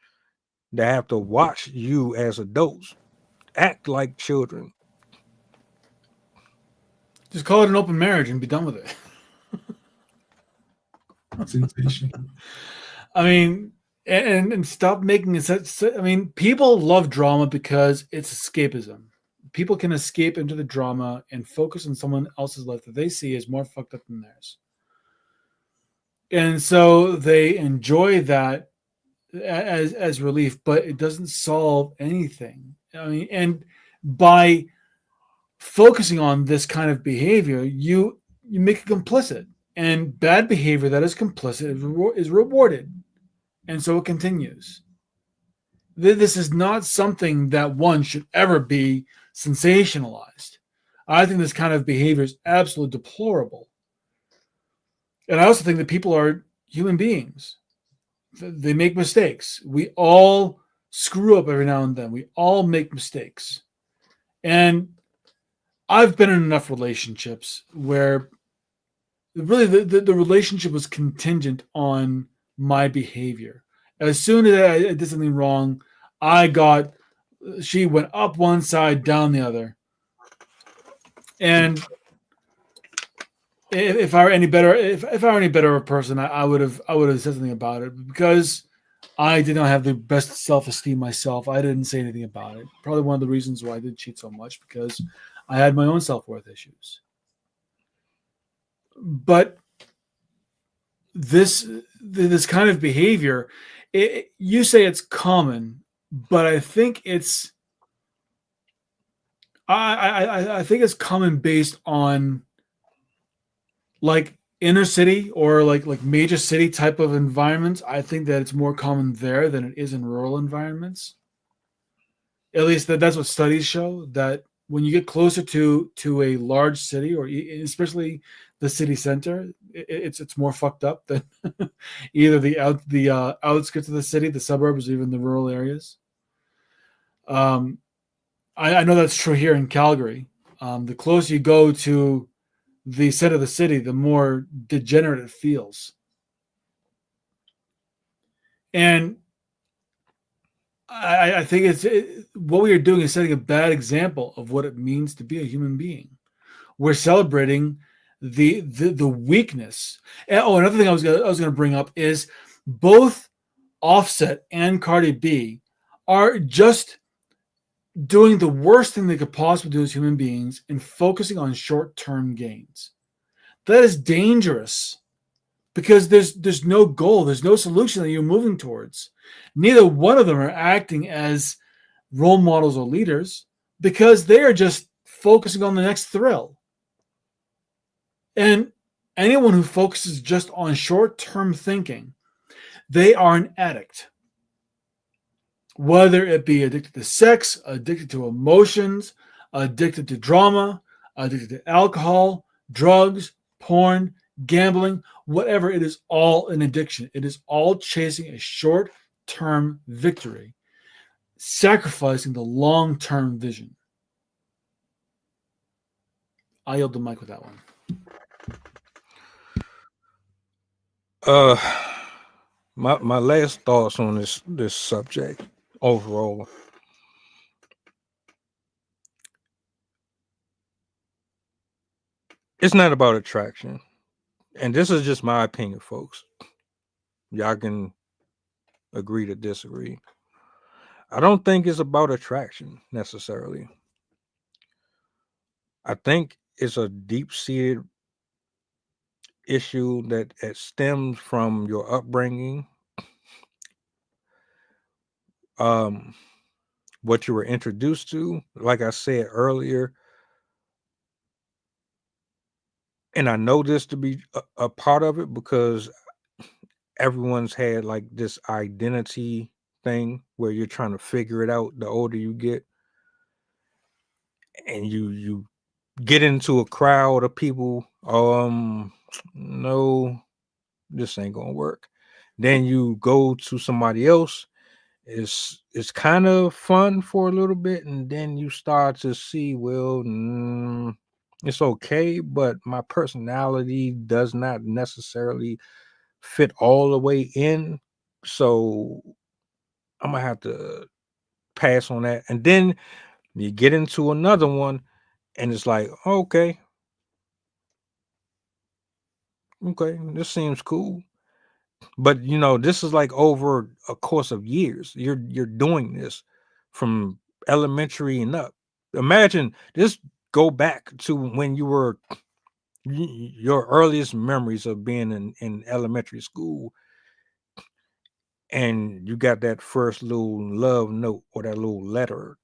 that have to watch you as adults act like children. Just call it an open marriage and be done with it. Sensational. I mean, and stop making it such. I mean, people love drama because it's escapism. People can escape into the drama and focus on someone else's life that they see as more fucked up than theirs. And so they enjoy that as relief, but it doesn't solve anything. I mean, and by focusing on this kind of behavior, you make it complicit, and bad behavior that is complicit is rewarded, and so it continues. This is not something that one should ever be sensationalized. I think this kind of behavior is absolutely deplorable, and I also think that people are human beings. They make mistakes. We all screw up every now and then. We all make mistakes, and I've been in enough relationships where really the relationship was contingent on my behavior. As soon as I did something wrong, she went up one side, down the other. And if I were any better, if I were any better of a person, I would have said something about it. Because I did not have the best self-esteem myself, I didn't say anything about it. Probably one of the reasons why I did cheat so much, because I had my own self-worth issues. But this kind of behavior, you say it's common, but I think it's I think it's common based on like inner city or like major city type of environments. I think that it's more common there than it is in rural environments. At least that's what studies show, that when you get closer to a large city, or especially the city center, it's more fucked up than either the outskirts of the city, the suburbs, or even the rural areas. I know that's true here in Calgary. The closer you go to the center of the city, the more degenerate it feels. And I think what we are doing is setting a bad example of what it means to be a human being. We're celebrating the weakness. And, another thing I was going to bring up is both Offset and Cardi B are just doing the worst thing they could possibly do as human beings and focusing on short-term gains. That is dangerous, because there's no goal, there's no solution that you're moving towards. Neither one of them are acting as role models or leaders, because they are just focusing on the next thrill. And anyone who focuses just on short-term thinking, they are an addict. Whether it be addicted to sex, addicted to emotions, addicted to drama, addicted to alcohol, drugs, porn, gambling, whatever, it is all an addiction. It is all chasing a short-term victory, sacrificing the long-term vision. I yield the mic with that one. Uh, my last thoughts on this subject overall. It's not about attraction, and this is just my opinion, folks. Y'all can agree to disagree. I don't think it's about attraction necessarily. I think it's a deep-seated issue that stems from your upbringing, what you were introduced to. Like I said earlier, and I know this to be a part of it because everyone's had like this identity thing where you're trying to figure it out the older you get, and you get into a crowd of people. No, this ain't gonna work. Then you go to somebody else. It's kind of fun for a little bit, and then you start to see, well, it's okay, but my personality does not necessarily fit all the way in, so I'm gonna have to pass on that. And then you get into another one, and it's like, okay, this seems cool. But this is like over a course of years. You're doing this from elementary and up. Imagine this, go back to when you were your earliest memories of being in elementary school, and you got that first little love note or that little letter,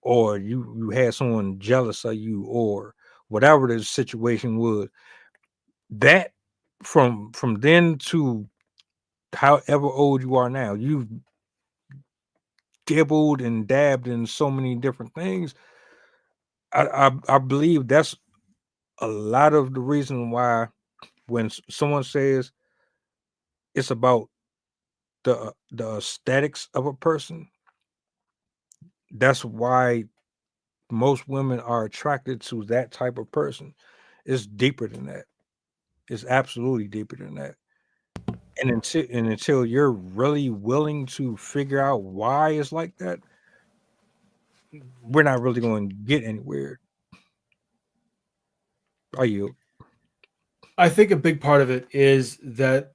or you had someone jealous of you, or whatever the situation was. That from then to however old you are now, you've dibbled and dabbed in so many different things. I believe that's a lot of the reason why when someone says it's about the aesthetics of a person, that's why most women are attracted to that type of person. It's deeper than that. It's absolutely deeper than that. And until you're really willing to figure out why it's like that, we're not really going to get anywhere. Are you? I think a big part of it is that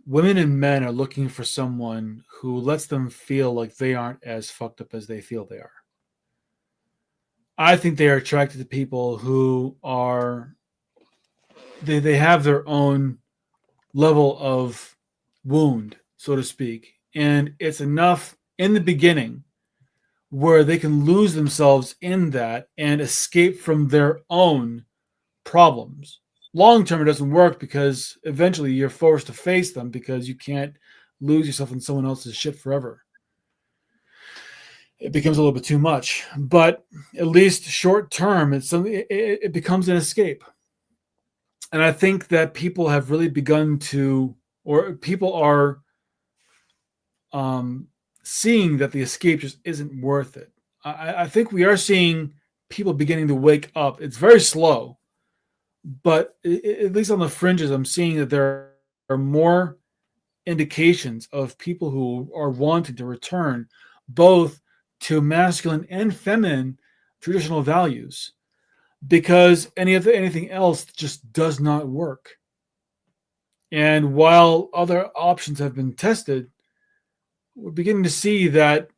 women and men are looking for someone who lets them feel like they aren't as fucked up as they feel they are. I think they are attracted to people who are they have their own level of wound, so to speak, and it's enough in the beginning where they can lose themselves in that and escape from their own problems. Long term, it doesn't work because eventually you're forced to face them because you can't lose yourself in someone else's shit forever. It becomes a little bit too much, but at least short term, it becomes an escape. And I think that people have really begun to, or people are seeing that the escape just isn't worth it. I think we are seeing people beginning to wake up. It's very slow, but at least on the fringes, I'm seeing that there are more indications of people who are wanting to return both to masculine and feminine traditional values, because anything else just does not work. And while other options have been tested, we're beginning to see that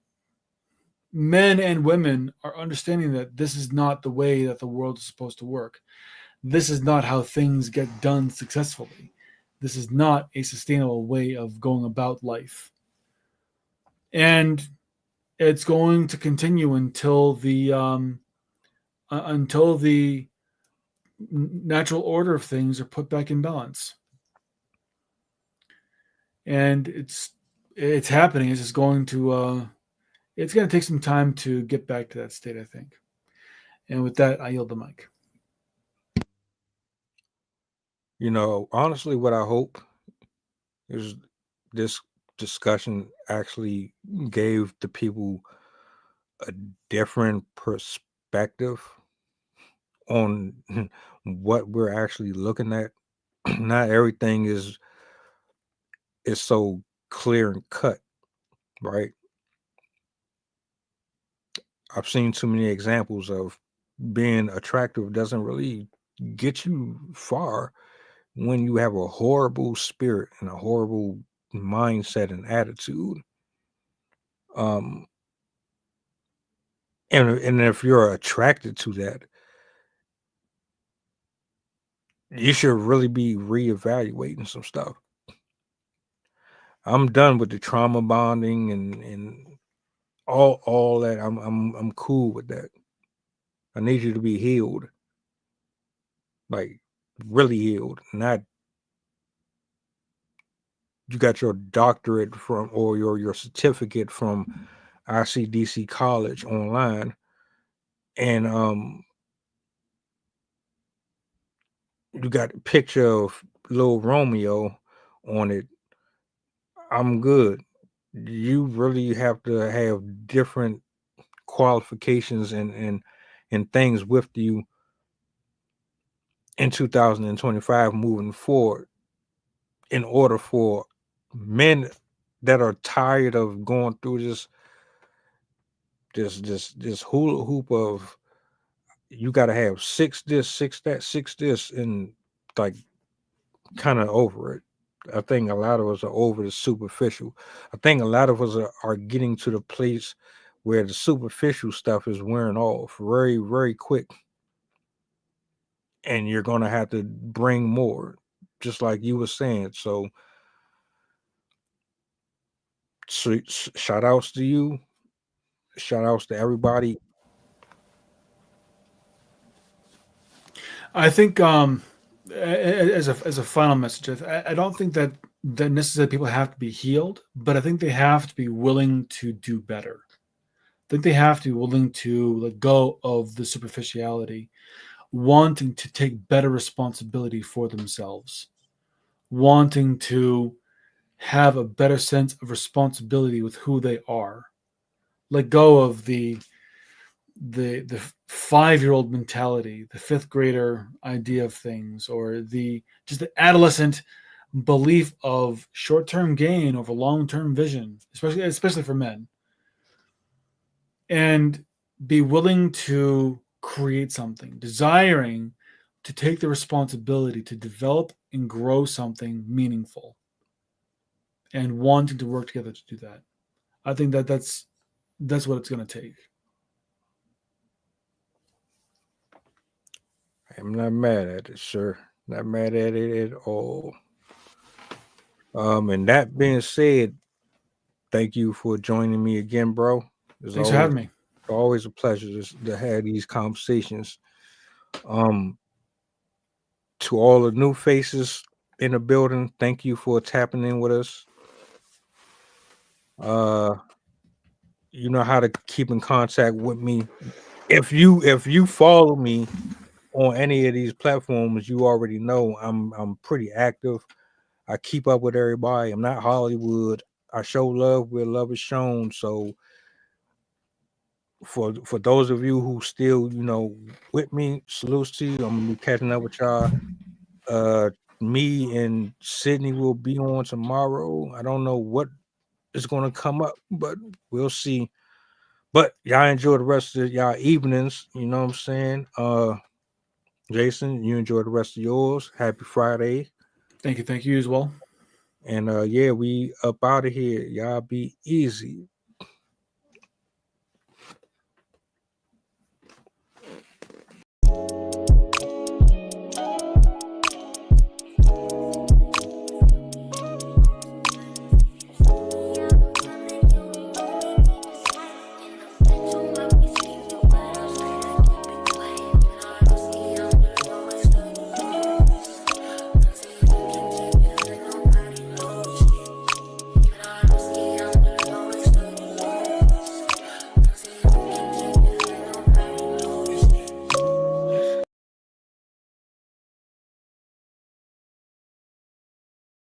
men and women are understanding that this is not the way that the world is supposed to work. This is not how things get done successfully. This is not a sustainable way of going about life. And it's going to continue until the natural order of things are put back in balance. And it's happening. It's just going to take some time to get back to that state, I think. And with that, I yield the mic. Honestly, what I hope is this discussion actually gave the people a different perspective on what we're actually looking at. Not everything is is so clear and cut, right? I've seen too many examples of being attractive doesn't really get you far when you have a horrible spirit and a horrible mindset and attitude. And if you're attracted to that, you should really be reevaluating some stuff. I'm done with the trauma bonding and all that. I'm cool with that. I need you to be healed, like really healed, not you got your doctorate from or your certificate from ICDC college online, and you got a picture of little Romeo on it. I'm good. You really have to have different qualifications and things with you in 2025 moving forward in order for men that are tired of going through this hula hoop of you got to have 6 this, 6 that, 6 this, and like kind of over it. I think a lot of us are over the superficial. I think a lot of us are getting to the place where the superficial stuff is wearing off very, very quick. And you're going to have to bring more, just like you were saying. So shout outs to you. Shout outs to everybody. I think as a final message, I don't think that necessarily people have to be healed, but I think they have to be willing to do better. I think they have to be willing to let go of the superficiality, wanting to take better responsibility for themselves, wanting to have a better sense of responsibility with who they are. Let go of the 5-year-old mentality, the 5th grader idea of things, or the adolescent belief of short-term gain over long-term vision, especially for men, and be willing to create something, desiring to take the responsibility to develop and grow something meaningful, and wanting to work together to do that. I think that's what it's going to take. I'm not mad at it, sir. Not mad at it at all. And that being said, thank you for joining me again, bro. Thanks for having me. Always a pleasure to have these conversations. To all the new faces in the building, thank you for tapping in with us. You know how to keep in contact with me. If you follow me on any of these platforms, you already know I'm pretty active. I keep up with everybody. I'm not Hollywood. I show love where love is shown. So for those of you who still, with me, salutes to you. I'm gonna be catching up with y'all. Me and Sydney will be on tomorrow. I don't know what is gonna come up, but we'll see. But y'all enjoy the rest of y'all evenings. You know what I'm saying? Jason, you enjoy the rest of yours. Happy Friday. Thank you as well. And yeah, we up out of here. Y'all be easy.